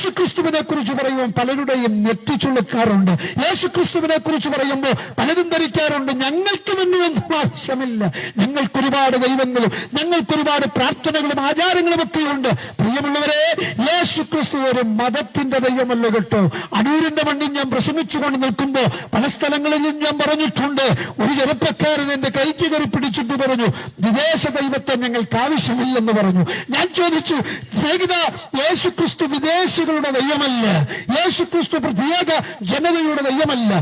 യേശുക്രിസ്തുവിനെ കുറിച്ച് പറയുമ്പോൾ പലരുടെയും നെറ്റിച്ചുളുക്കാറുണ്ട്. യേശുക്രിസ്തുവിനെ കുറിച്ച് പറയുമ്പോൾ പലരും ധരിക്കാറുണ്ട്, ഞങ്ങൾക്ക് തന്നെയൊന്നും ആവശ്യമില്ല, ഞങ്ങൾക്കൊരുപാട് ദൈവങ്ങളും ഞങ്ങൾക്കൊരുപാട് പ്രാർത്ഥനകളും ആചാരങ്ങളും ഒക്കെയുണ്ട്. പ്രിയമുള്ളവരെ, യേശുക്രിസ്തു ഒരു മതത്തിന്റെ ദൈവമല്ല കേട്ടോ. അടൂരിന്റെ മണ്ണിൽ ഞാൻ പ്രസംഗിച്ചുകൊണ്ട് നിൽക്കുമ്പോൾ പല സ്ഥലങ്ങളിലും ഞാൻ പറഞ്ഞിട്ടുണ്ട്. ഒരു ചെറുപ്പക്കാരൻ എന്റെ കൈക്ക് കയറി പിടിച്ചിട്ട് പറഞ്ഞു, വിദേശ ദൈവത്തെ ഞങ്ങൾക്ക് ആവശ്യമില്ലെന്ന് പറഞ്ഞു. ഞാൻ ചോദിച്ചു, സ്നേഹിത, യേശുക്രിസ്തു വിദേശികളുടെ ദൈവമല്ല, യേശുക്രിസ്തു പ്രത്യേക ജനതയുടെ ദൈവമല്ല.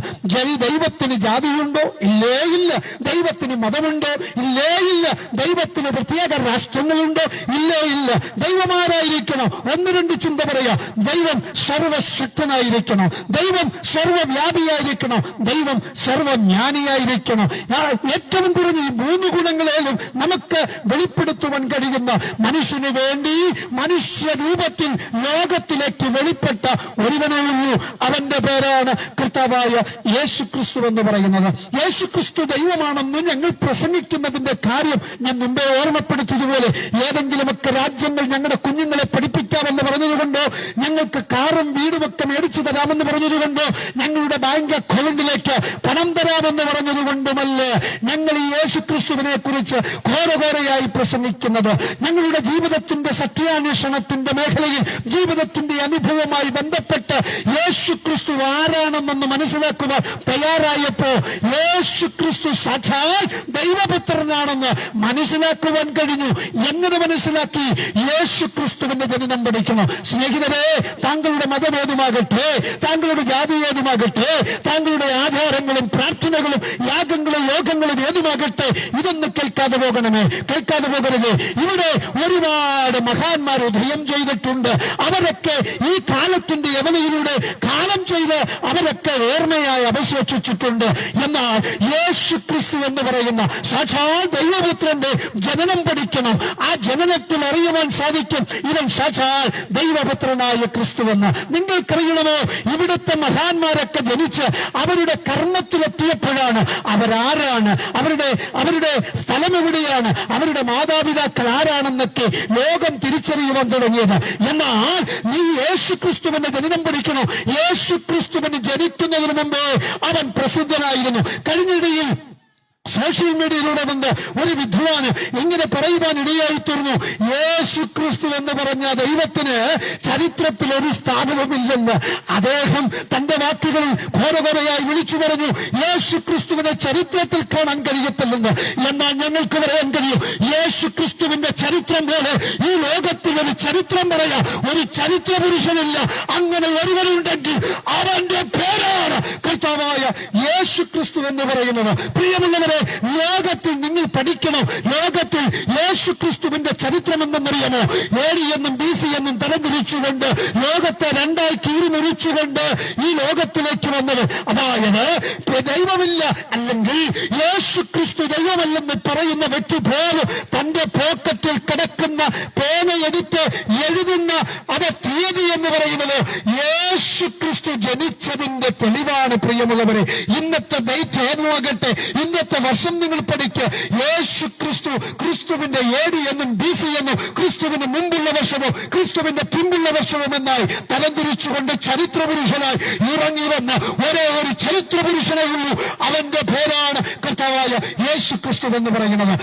ദൈവത്തിന് ജാതിയുണ്ടോ? ഇല്ലേ ഇല്ല. ദൈവത്തിന് മതമുണ്ടോ? ഇല്ലേ ഇല്ല. ദൈവത്തിന് പ്രത്യേക രാഷ്ട്രങ്ങളുണ്ടോ? ഇല്ലേ ഇല്ല. ദൈവമാരായിരിക്കണോ? ഒന്ന് രണ്ട് ചിന്ത പറയാ. ദൈവം സർവശക്തനായിരിക്കണം, ദൈവം സർവവ്യാപിയായിരിക്കണം, ദൈവം സർവജ്ഞാനിയായിരിക്കണം. ഏറ്റവും കുറഞ്ഞ ഈ 3 ഗുണങ്ങളേലും നമുക്ക് വെളിപ്പെടുത്തുവാൻ കഴിയുന്ന, മനുഷ്യന് വേണ്ടി മനുഷ്യരൂപത്തിൽ ലോകത്തിലേക്ക് വെളിപ്പെട്ട ഒരുവനേ ഉള്ളൂ. അവന്റെ പേരാണ് കർത്താവായ യേശുക്രിസ്തു എന്ന് പറയുന്നത്. യേശുക്രിസ്തു ദൈവമാണെന്ന് ഞങ്ങൾ പ്രസംഗിക്കുന്നതിന്റെ കാര്യം ഞാൻ മുമ്പേ ഓർമ്മപ്പെടുത്തിയതുപോലെ, ഏതെങ്കിലുമൊക്കെ രാജ്യങ്ങൾ ഞങ്ങളുടെ കുഞ്ഞുങ്ങളെ പഠിപ്പിക്കാമെന്ന് പറഞ്ഞതുകൊണ്ടോ, ഞങ്ങൾക്ക് കാറും വീടുമൊക്കെ മേടിച്ചു തരാമെന്ന് പറഞ്ഞതുകൊണ്ടോ, ഞങ്ങളുടെ ബാങ്ക് അക്കൗണ്ടിലേക്ക് പണം തരാമെന്ന് പറഞ്ഞതുകൊണ്ടുമല്ല ഞങ്ങൾ ഈ യേശുക്രിസ്തുവിനെ കുറിച്ച് ഘോരഘോരയായി പ്രസംഗിക്കുന്നത്. ഞങ്ങളുടെ ജീവിതത്തിന്റെ സത്യാന്വേഷണത്തിന്റെ മേഖലയിൽ ജീവിതത്തിന്റെ അനുഭവവുമായി ബന്ധപ്പെട്ട് യേശുക്രിസ്തു ആരാണെന്നൊന്ന് മനസ്സിലാക്കുവാൻ തയ്യാറായപ്പോ യേശുക്രിസ്തു സാക്ഷാൽ ദൈവപുത്രനാണെന്ന് മനസ്സിലാക്കുവാൻ കഴിഞ്ഞു. എങ്ങനെ മനസ്സിലാക്കി? യേശുക്രിസ്തുവിന്റെ ജനനം പഠിക്കണം. സ്നേഹിതരെ, താങ്കളുടെ മതമേതുമാകട്ടെ, താങ്കളുടെ ജാതി ഏതുമാകട്ടെ, താങ്കളുടെ ആചാരങ്ങളും പ്രാർത്ഥനകളും യാഗങ്ങളും യോഗങ്ങളും ഏതുമാകട്ടെ, ഇതൊന്നും കേൾക്കാതെ പോകണമേ, കേൾക്കാതെ പോകരുത്. ഇവിടെ ഒരുപാട് മഹാന്മാർ ഉദയം ചെയ്തിട്ടുണ്ട്. അവരൊക്കെ ഈ കാലത്തിന്റെ യവനയിലൂടെ കാലം ചെയ്ത് അവരൊക്കെ ഓർമ്മയായി അവശേഷിച്ചിട്ടുണ്ട്. എന്നാൽ യേശുക്രിസ്തു എന്ന് പറയുന്ന സാക്ഷാൽ ദൈവപുത്രന്റെ ജനനം പഠിക്കണം. ആ ജനനത്തിൽ അറിയുവാൻ സാധിക്കും ഇവൻ സാക്ഷാൽ ദൈവപുത്രനായ ക്രിസ്തുവെന്ന്. നിങ്ങൾക്കറിയണമോ, ഇവിടുത്തെ മഹാന്മാരൊക്കെ ജനിച്ച് അവരുടെ കർമ്മത്തിലെത്തിയപ്പോഴാണ് അവരാരാണ്, അവരുടെ സ്ഥലം എവിടെയാണ്, അവരുടെ മാതാപിതാക്കൾ ആരാണെന്നൊക്കെ ലോകം തിരിച്ചറിയുവാൻ തുടങ്ങിയത്. എന്നാൽ നീ യേശുക്രിസ്തുവിന്റെ ജനനം പഠിക്കണോ? യേശുക്രിസ്തുവിന് ജനിക്കുന്നതിന് മുമ്പേ അവൻ പ്രസിദ്ധനായിരുന്നു. കഴിഞ്ഞിടയിൽ സോഷ്യൽ മീഡിയയിലൂടെ വന്ന് ഒരു വിദ്വാന് ഇങ്ങനെ പറയുവാൻ ഇടയായിത്തീർന്നു, യേശുക്രിസ്തു എന്ന് പറഞ്ഞ ദൈവത്തിന് ചരിത്രത്തിൽ ഒരു സ്ഥാനവുമില്ലെന്ന്. അദ്ദേഹം തന്റെ വാക്കുകളിൽ ഘോരഘോരയായി വിളിച്ചു പറഞ്ഞു, യേശുക്രിസ്തുവിനെ ചരിത്രത്തിൽ കാണാൻ കഴിയത്തില്ലെന്ന്. എന്നാൽ ഞങ്ങൾക്ക് പറയാൻ കഴിയും, യേശുക്രിസ്തുവിന്റെ ചരിത്രം പോലെ ഈ ലോകത്തിൽ ഒരു ചരിത്രം പറയാ ഒരു ചരിത്ര പുരുഷനില്ല. അങ്ങനെ ഒരുവനുണ്ടെങ്കിൽ അവന്റെ പേരാണ് കർത്താവായ യേശുക്രിസ്തു എന്ന് പറയുന്നത്. പ്രിയമുള്ളവരെ, ലോകത്തിൽ നിങ്ങൾ പഠിക്കണം. ലോകത്തിൽ യേശുക്രിസ്തുവിന്റെ ചരിത്രം എന്തെന്നറിയാമോ? AD എന്നും BC എന്നും തരംതിരിച്ചുകൊണ്ട് ലോകത്തെ രണ്ടായി കീറിമുറിച്ചുകൊണ്ട് ഈ ലോകത്തിലേക്ക് വന്നത്. അതായത് ദൈവമില്ല അല്ലെങ്കിൽ യേശുക്രിസ്തു ദൈവമല്ലെന്ന് പറയുന്ന വ്യക്തി പോലും തന്റെ പോക്കറ്റിൽ കിടക്കുന്ന പേനയെടുത്ത് എഴുതുന്ന അത് തീയതി എന്ന് പറയുന്നത് യേശുക്രിസ്തു ജനിച്ചതിന്റെ തെളിവാണ്. പ്രിയമുള്ളവരെ, ഇന്നത്തെ ഡേറ്റ് ഏതുമാകട്ടെ, ഇന്നത്തെ വർഷം നിങ്ങൾ പഠിക്കുക. യേശുക്രിസ്തു ക്രിസ്തുവിന്റെ AD എന്നും BC എന്നും ക്രിസ്തുവിന് മുമ്പുള്ള വർഷമോ ക്രിസ്തുവിന്റെ പിമ്പുള്ള വർഷവും എന്നായി തരംതിരിച്ചുകൊണ്ട് ചരിത്ര പുരുഷനായി ഇറങ്ങി വന്ന ഒരേ ഒരു ചരിത്ര പുരുഷനേ ഉള്ളൂ. അവന്റെ പേരാണ് കർത്താവായ യേശുക്രിസ്തു എന്ന് പറയുന്നത്.